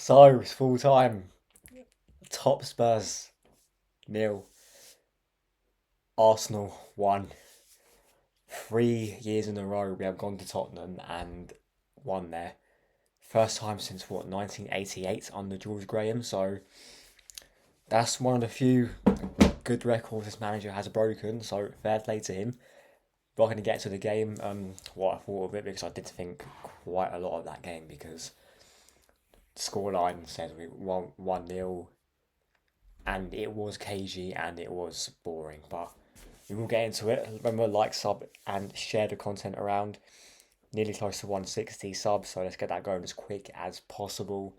So it's full time. Top Spurs nil. Arsenal 1. 3 years in a row we have gone to Tottenham and won there. First time since 1988 under George Graham. So that's one of the few good records this manager has broken. So fair play to him. Not going to get to the game. What I thought of it, because I did think quite a lot of that game, because the scoreline says we won 1-0, and it was cagey and it was boring, but we will get into it. Remember, like, sub, and share the content around. Nearly close to 160 subs, so let's get that going as quick as possible.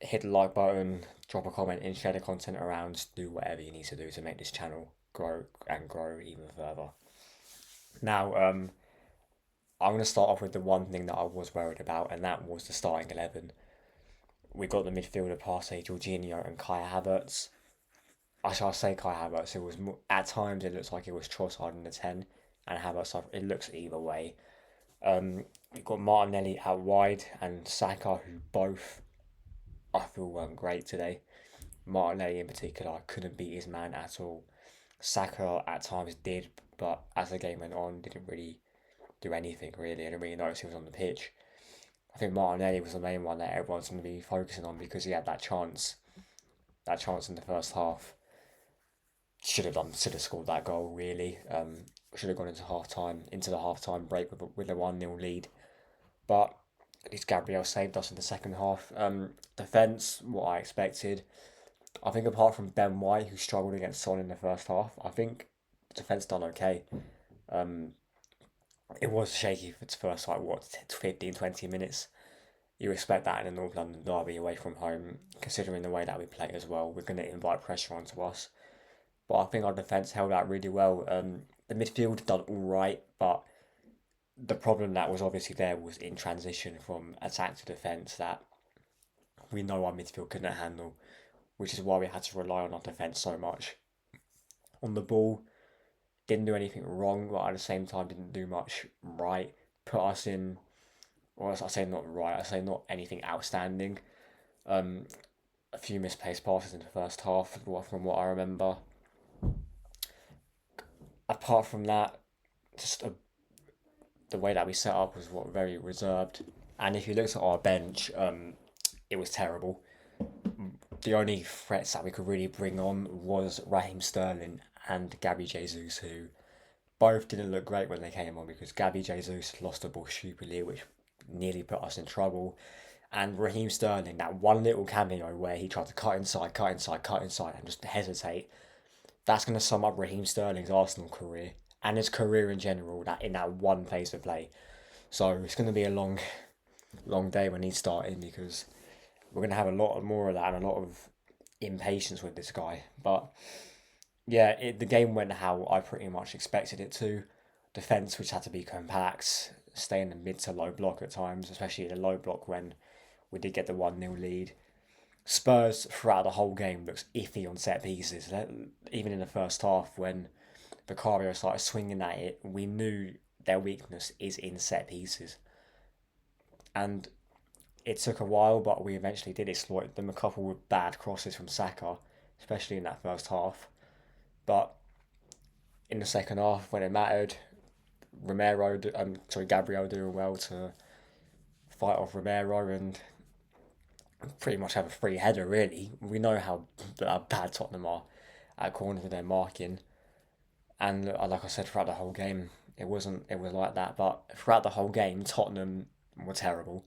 Hit the like button, drop a comment, and share the content around. Do whatever you need to do to make this channel grow and grow even further. Now, I'm going to start off with the one thing that I was worried about, and that was the starting 11. We got the midfielder Partey, Jorginho, and Kai Havertz. I shall say Kai Havertz. It was at times it looks like it was Trossard in the 10, and Havertz. It looks either way. We've got Martinelli out wide and Saka, who both I feel weren't great today. Martinelli in particular couldn't beat his man at all. Saka at times did, but as the game went on, didn't really do anything really. I didn't really notice he was on the pitch. I think Martinelli was the main one that everyone's going to be focusing on, because he had that chance in the first half. Should have scored that goal really. Should have gone into the half time break with a 1-0 lead. But at least Gabriel saved us in the second half. Defence, what I expected. I think apart from Ben White, who struggled against Son in the first half, I think defence done okay. It was shaky for its first 15, 20 minutes. You expect that in a North London derby away from home, considering the way that we play as well. We're going to invite pressure onto us. But I think our defence held out really well. The midfield done all right, but the problem that was obviously there was in transition from attack to defence, that we know our midfield couldn't handle, which is why we had to rely on our defence so much. On the ball, didn't do anything wrong, but at the same time didn't do much right. Put us in, or I say not right, I say not anything outstanding. A few misplaced passes in the first half, from what I remember. Apart from that, the way that we set up was very reserved. And if you looked at our bench, it was terrible. The only threats that we could really bring on was Raheem Sterling and Gabby Jesus, who both didn't look great when they came on, because Gabby Jesus lost the ball stupidly, which nearly put us in trouble. And Raheem Sterling, that one little cameo where he tried to cut inside, and just hesitate, that's going to sum up Raheem Sterling's Arsenal career and his career in general. That in that one phase of play, so it's going to be a long, long day when he's starting, because we're going to have a lot more of that and a lot of impatience with this guy. But yeah, the game went how I pretty much expected it to. Defence, which had to be compact, stay in the mid to low block at times, especially the low block when we did get the 1-0 lead. Spurs throughout the whole game looks iffy on set pieces. Even in the first half, when Vicario started swinging at it, we knew their weakness is in set pieces. And it took a while, but we eventually did exploit them. A couple of bad crosses from Saka, especially in that first half. But in the second half, when it mattered, Gabriel doing well to fight off Romero and pretty much have a free header, really. We know how bad Tottenham are at corners with their marking. And like I said, throughout the whole game, it was like that. But throughout the whole game, Tottenham were terrible.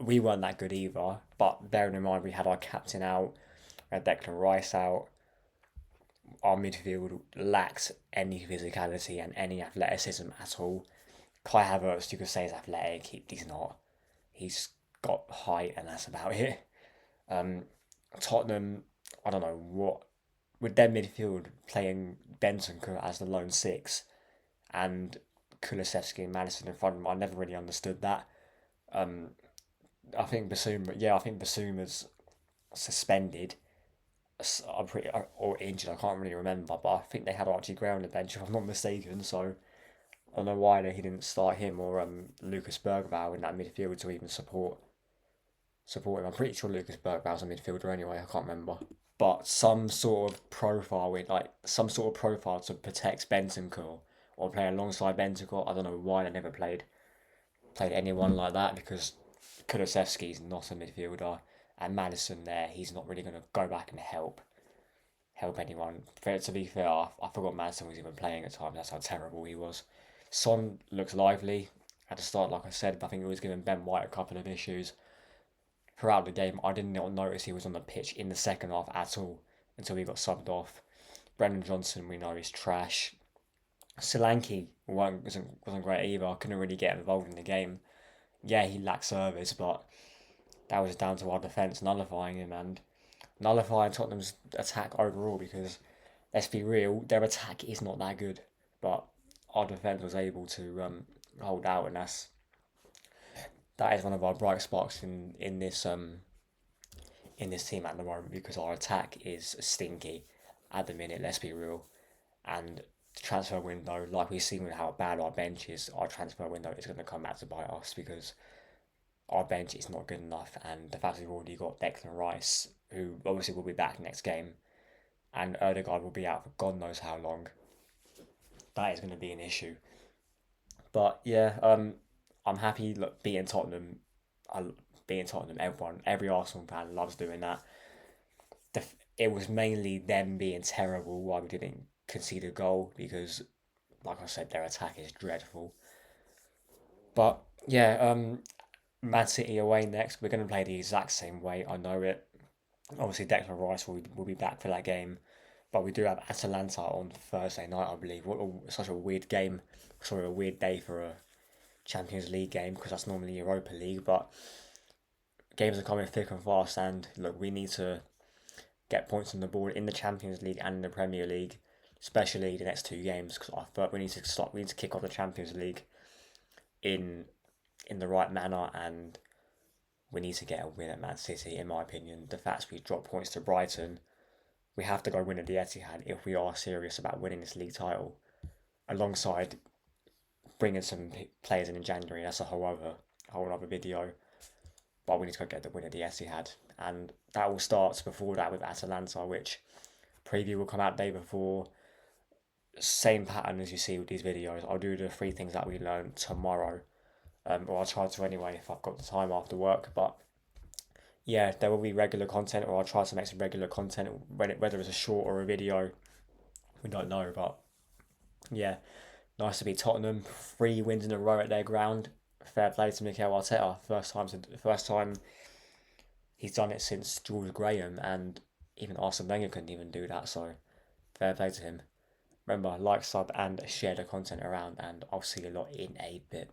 We weren't that good either. But bearing in mind, we had our captain out, we had Declan Rice out. Our midfield lacked any physicality and any athleticism at all. Kai Havertz, you could say, is athletic. He's not. He's got height, and that's about it. Tottenham, I don't know what, with their midfield playing Bentancur as the lone six and Kulusevski and Madison in front of him. I never really understood that. I think Basuma's suspended. I'm pretty or injured. I can't really remember, but I think they had Archie Gray on the bench, if I'm not mistaken. So I don't know why he didn't start him or Lucas Bergvall in that midfield to even support support him. I'm pretty sure Lucas Bergvall's a midfielder anyway. I can't remember. But some sort of profile with like some sort of profile to protect Bentancur or play alongside Bentancur. I don't know why they never played anyone like that because Kulusevski's not a midfielder and Madison there. He's not really going to go back and help anyone. To be fair, I forgot Madison was even playing at times. That's how terrible he was. Son looks lively at the start, like I said, but I think he was giving Ben White a couple of issues throughout the game. I did not notice he was on the pitch in the second half at all until he got subbed off. Brendan Johnson, we know, is trash. Solanke wasn't great either. I couldn't really get involved in the game. Yeah, he lacked service, but that was down to our defence nullifying him and nullifying Tottenham's attack overall because, let's be real, their attack is not that good. But our defence was able to hold out, and that is one of our bright spots in this team at the moment because our attack is stinky at the minute. Let's be real, and the transfer window, like we've seen with how bad our bench is, our transfer window is going to come back to bite us because our bench is not good enough, and the fact that we've already got Declan Rice, who obviously will be back next game, and Erdegaard will be out for God knows how long, that is going to be an issue. But yeah, I'm happy beating Tottenham. I beating Tottenham. Every Arsenal fan loves doing that. It was mainly them being terrible why we didn't concede a goal because, like I said, their attack is dreadful. But yeah, Man City away next. We're going to play the exact same way. I know it. Obviously, Declan Rice will be back for that game. But we do have Atalanta on Thursday night, I believe. Such a weird game. Sorry, a weird day for a Champions League game because that's normally Europa League. But games are coming thick and fast, and look, we need to get points on the board in the Champions League and in the Premier League, especially the next two games. Because I thought we need to start. We need to kick off the Champions League in the right manner, and we need to get a win at Man City. In my opinion, the fact we dropped points to Brighton, we have to go win at the Etihad if we are serious about winning this league title. Alongside bringing some players in January, that's a whole other video. But we need to go get the win at the Etihad, and that all starts before that with Atalanta, which preview will come out day before. Same pattern as you see with these videos. I'll do the three things that we learned tomorrow, or I'll try to anyway if I've got the time after work. But yeah, there will be regular content, or I'll try to make some regular content, whether it's a short or a video. We don't know, but yeah, nice to be Tottenham. 3 wins in a row at their ground. Fair play to Mikel Arteta. First time he's done it since George Graham, and even Arsene Wenger couldn't even do that. So fair play to him. Remember, like, sub, and share the content around, and I'll see you lot in a bit.